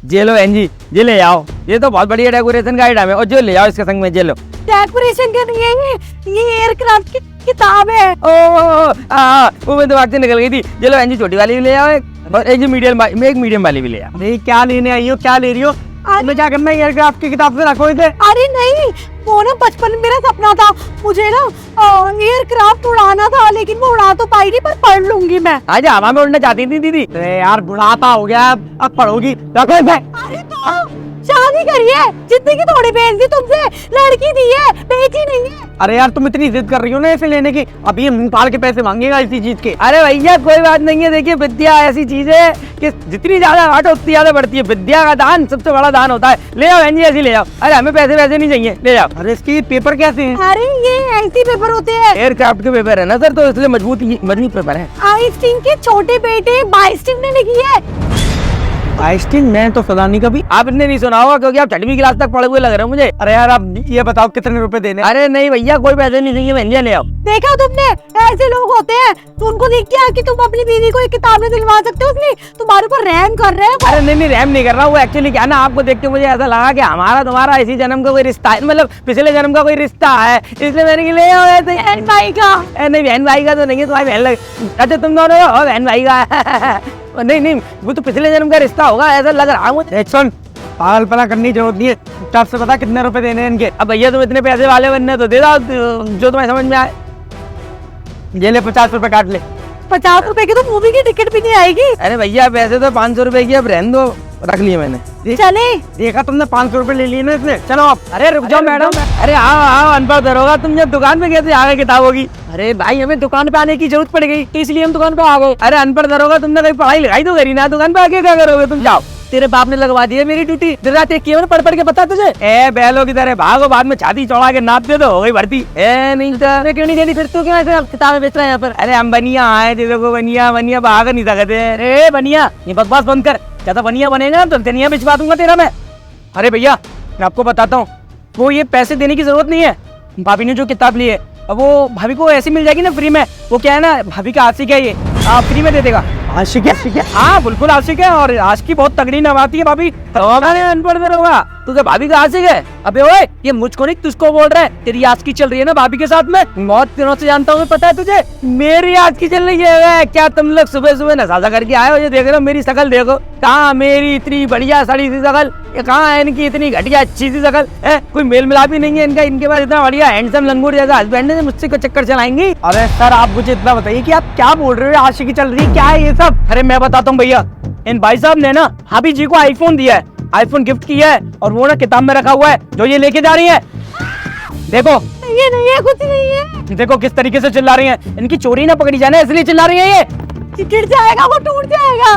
जे लो बहन जी, ये ले आओ। ये तो बहुत बढ़िया डेकोरेशन का आइटम है और जो ले आओ इसके संग में, जे लो। डेकोरेशन का नहीं है ये एयरक्राफ्ट की किताब है। वो मैं दिमाग से निकल गई थी। जे लो बहन जी, छोटी वाली भी ले आओ एक, और एक जो मीडियम वाली भी ले आओ। अरे क्या लेने आई हो, क्या ले रही हो? तुम्हें क्या करना है, एयरक्राफ्ट की किताब से रखो इसे। अरे नहीं, वो ना बचपन में मेरा सपना था, मुझे ना एयरक्राफ्ट उड़ाना था, लेकिन वो उड़ा तो पाई नहीं, पर पढ़ लूंगी मैं। आज हवा में उड़ना चाहती थी दीदी। अरे यार बुढ़ापा हो गया, अब पढ़ोगी। रखो इसे। अरे तो शादी करिए, जितने की थोड़ी बहन थी तुमसे, लड़की दी है, बेटी नहीं है। अरे यार तुम इतनी जिद कर रही हो ना इसे लेने की, अभी ये मुंह फाड़ के पैसे मांगेगा इसी चीज के। अरे भैया कोई बात नहीं है, देखिए विद्या ऐसी चीज है कि जितनी ज्यादा बांटो उतनी ज्यादा बढ़ती है। विद्या का दान सबसे बड़ा दान होता है। ले आओ बहन जी, ऐसी ले आओ। अरे हमें पैसे वैसे नहीं चाहिए, ले जाओ। अरे इसके पेपर कैसे हैं? अरे ये ऐसे पेपर होते हैं, एयरक्राफ्ट के पेपर है ना सर, तो इसलिए मजबूत पेपर है। आइंस्टीन के छोटे बेटे बाइस्टीन ने लिखी है। आइंस्टीन मैं तो सदा नहीं कभी। आपने नहीं सुना होगा क्योंकि आप 6वीं क्लास तक पढ़े हुए लग रहे हो मुझे। अरे यार आप ये बताओ कितने रुपए देने? अरे नहीं भैया, कोई पैसे नहीं चाहिए, बहन जी ले आओ। देखा तुमने, ऐसे लोग होते हैं, तो उनको देख के कि तुम अपनी बीवी को एक किताब में दिलवा सकते हो, उसने तुम्हारे ऊपर रहम कर रहे हैं। अरे नहीं रहम नहीं कर रहा, वो एक्चुअली क्या ना, आपको देख के मुझे ऐसा लगा कि हमारा तुम्हारा इसी जन्म का कोई रिश्ता है, मतलब पिछले जन्म का कोई रिश्ता है, इसलिए मैंने ले आओ ऐसे। बहन भाई का? नहीं बहन भाई का तो नहीं है, तुम्हारी बहन लग। अच्छा तुम दोनों हो बहन भाई का? नहीं वो तो पिछले जन्म का रिश्ता होगा, ऐसा लग रहा मुझे। सुन, पागलपना करने की जरूरत नहीं है, चुपचाप से बता कितने रुपए देने हैं इनके। अब भैया तुम इतने पैसे वाले बनने तो दे दो जो तुम्हें समझ में आए। ये ले 50 रुपए काट ले। 50 रुपए की तो मूवी की टिकट भी नहीं आएगी। अरे भैया पैसे तो 500 रुपए की, अब रहने दो, रख लिए मैंने। चले, देखा तुमने 500 रुपए ले लिए ना इसने। चलो आप। अरे रुक जाओ मैडम। अरे आओ अनपढ़ दरोगा, तुम जब दुकान पे कैसे आ गए किताबों की? अरे भाई हमें दुकान पे आने की जरूरत पड़ गई, तो इसलिए हम दुकान पे आ गए। अरे अनपढ़ दरोगा, तुमने कहीं पढ़ाई लिखाई तो करी ना, दुकान पे आके क्या करोगे तुम? जाओ। तेरे बाप ने लगवा दी है मेरी ड्यूटी, दिन रात एक किया पढ़ पढ़ के, पता तुझे? ए बैलों की तरह भागो, बाद में छाती चौड़ा के नाप दे तो हो गई भर्ती। नहीं तो क्यों नहीं देनी फिर? तू क्यों ऐसे किताबें बेच रहा है यहाँ पर? अरे हम बनिया आए थे, देखो बनिया भाग नहीं सकते। अरे बनिया, ये बकवास बंद कर। ज्यादा बनिया बनेगा तो धनिया भिजवा दूंगा तेरा मैं। अरे भैया मैं आपको बताता हूँ, वो ये पैसे देने की जरूरत नहीं है। भाभी ने जो किताब ली है, अब वो भाभी को ऐसी मिल जाएगी ना फ्री में। वो क्या है ना, भाभी का आशिक है, ये आप फ्री में दे देगा। आशिक है? हाँ बिल्कुल आशिक है, और आशिक की बहुत तगड़ी नवाती है भाभी। अनपढ़ दरोगा, तुझे भाभी का आशिक है? अबे ओए, ये मुझको नहीं तुझको बोल रहा है। तेरी आशिकी चल रही है ना भाभी के साथ में, बहुत दिनों से जानता हूँ, पता है तुझे? मेरी आशिकी चल रही है? क्या तुम लोग सुबह सुबह नशाजा करके आए हो? ये देख रहे हो मेरी शकल देखो, कहाँ मेरी इतनी बढ़िया सड़ी सी शकल, ये कहाँ है इनकी इतनी घटिया अच्छी सी शकल है? कोई मेल मिलाप ही नहीं है इनका। इनके पास इतना बढ़िया हैंडसम लंगूर जैसा हस्बैंड है, मुझसे को चक्कर चलाएंगी। अरे सर आप मुझे इतना बताइए कि आप क्या बोल रहे हो? आशिकी चल रही है, क्या है ये सब? अरे मैं बताता हूँ भैया, इन भाई साहब ने ना भाभी जी को आईफोन दिया है, आईफोन गिफ्ट किया है, और वो ना किताब में रखा हुआ है जो ये लेके जा रही है। देखो ये नहीं है, कुछ नहीं है। देखो किस तरीके से चिल्ला रही हैं। इनकी चोरी ना पकड़ी जाने इसलिए चिल्ला रही है ये। गिर जाएगा, वो टूट जाएगा।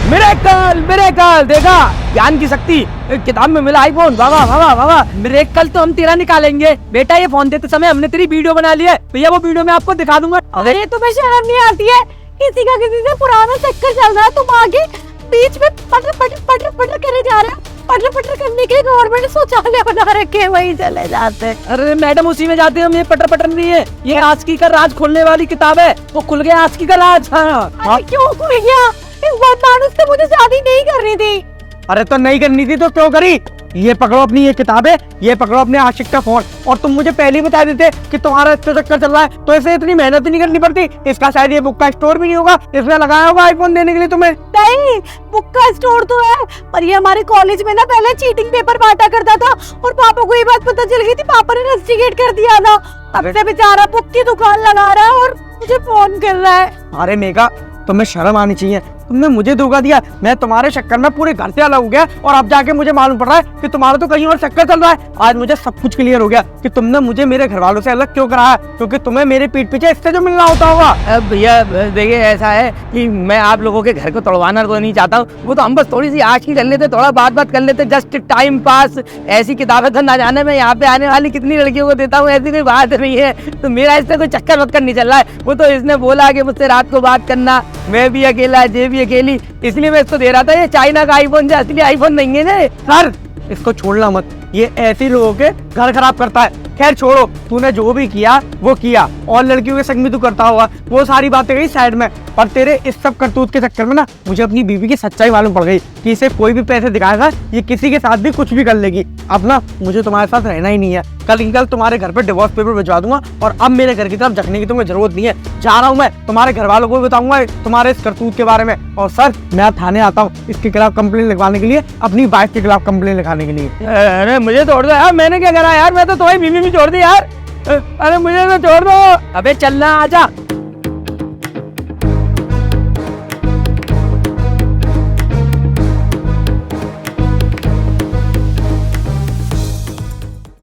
मिरेकल देखा, ज्ञान की शक्ति, किताब में मिला आईफोन। वाह। मिरेकल तो हम तेरा निकालेंगे बेटा। ये फोन देते समय हमने तेरी वीडियो बना ली है भैया, वो वीडियो मैं आपको दिखा दूंगा। अरे तुम्हें शर्म नहीं आती है? किसी का किसी से पुराना चक्कर चल रहा है, तुम आगे बीच में पटर करे जा रहे हो। पटर करने के लिए गवर्नमेंट ने शौचालय बना रखे, वही चले जाते। अरे मैडम उसी में जाते हैं हम, ये पटर नहीं है, ये आशिकी का राज खोलने वाली किताब है। वो खुल गया आशिकी का राज। हाँ क्यों खुल गया? इस बदमाश से मुझे शादी नहीं करनी थी। अरे तो नहीं करनी थी तो क्यों करी? ये पकड़ो अपनी ये किताब है, ये पकड़ो अपने आशिक का फोन। और तुम मुझे पहले ही बता देते कि तुम्हारा इतना चक्कर चल रहा है, तो इसे इतनी मेहनत नहीं करनी पड़ती। इसका शायद ये बुक का स्टोर भी नहीं होगा, इसमें लगाया होगा आईफोन देने के लिए तुम्हें। नहीं, बुक का स्टोर तो है, पर ये हमारे कॉलेज में ना पहले चीटिंग पेपर बांटा करता था, और पापा को ये बात पता चल गई थी, पापा ने इन्वेस्टिगेट कर दिया था। तब से बेचारा बुक की दुकान लगा रहा है और मुझे फोन कर रहा है। अरे मेघा, तुम्हें शर्म आनी चाहिए, तुमने मुझे धोखा दिया। मैं तुम्हारे चक्कर में पूरे घर से अलग हो गया, और अब जाके मुझे मालूम पड़ रहा है कि तुम्हारा तो कहीं और चक्कर चल रहा है। आज मुझे सब कुछ क्लियर हो गया कि तुमने मुझे मेरे घर वालों से अलग क्यों कराया, क्योंकि तुम्हें मेरे पीठ पीछे इससे जो मिलना होता होगा। अब भैया देखिए ऐसा है कि मैं आप लोगों के घर को तोड़वाना तो नहीं चाहता हूँ, वो तो हम बस थोड़ी सी आशिकी कर लेते, थोड़ा बात कर लेते, जस्ट टाइम पास। ऐसी किताबें तो ना जाने मैं यहाँ पे आने वाली कितनी लड़कियों को देता हूँ, ऐसी कोई बात नहीं है। तो मेरा इससे कोई चक्कर वक्कर नहीं चल रहा है। वो तो इसने बोला कि मुझसे रात को बात करना, मैं भी अकेला, जे भी अकेली, इसलिए मैं इसको दे रहा था। ये चाइना का आईफोन से असली आईफोन नहीं है ना। सर इसको छोड़ना मत, ये ऐसे लोगों के घर खराब करता है। खैर छोड़ो, तूने जो भी किया वो किया, और लड़कियों के संग भी तू करता होगा, वो सारी बातें गई साइड में। पर तेरे इस सब करतूत के चक्कर में ना मुझे अपनी बीवी की सच्चाई मालूम पड़ गई कि इसे कोई भी पैसे दिखाएगा ये किसी के साथ भी कुछ भी कर लेगी। अब ना मुझे तुम्हारे साथ रहना ही नहीं है। कल तुम्हारे घर पर डिवोर्स पेपर भिजवा दूंगा और अब मेरे घर की तरफ झकने की तुम्हें जरूरत नहीं है। जा रहा हूँ मैं, तुम्हारे घर वालों को भी बताऊंगा तुम्हारे इस करतूत के बारे में। और सर मैं थाने आता हूँ इसके खिलाफ कंप्लेन लिखवाने के लिए, अपनी वाइफ के खिलाफ कंप्लेन लिखाने के लिए। अरे मुझे छोड़ दो यार, मैंने क्या करा यार, मैं तो तुम्हारी बीवी भी छोड़ दी यार। अरे मुझे तो छोड़ दो। अबे चलना आजा।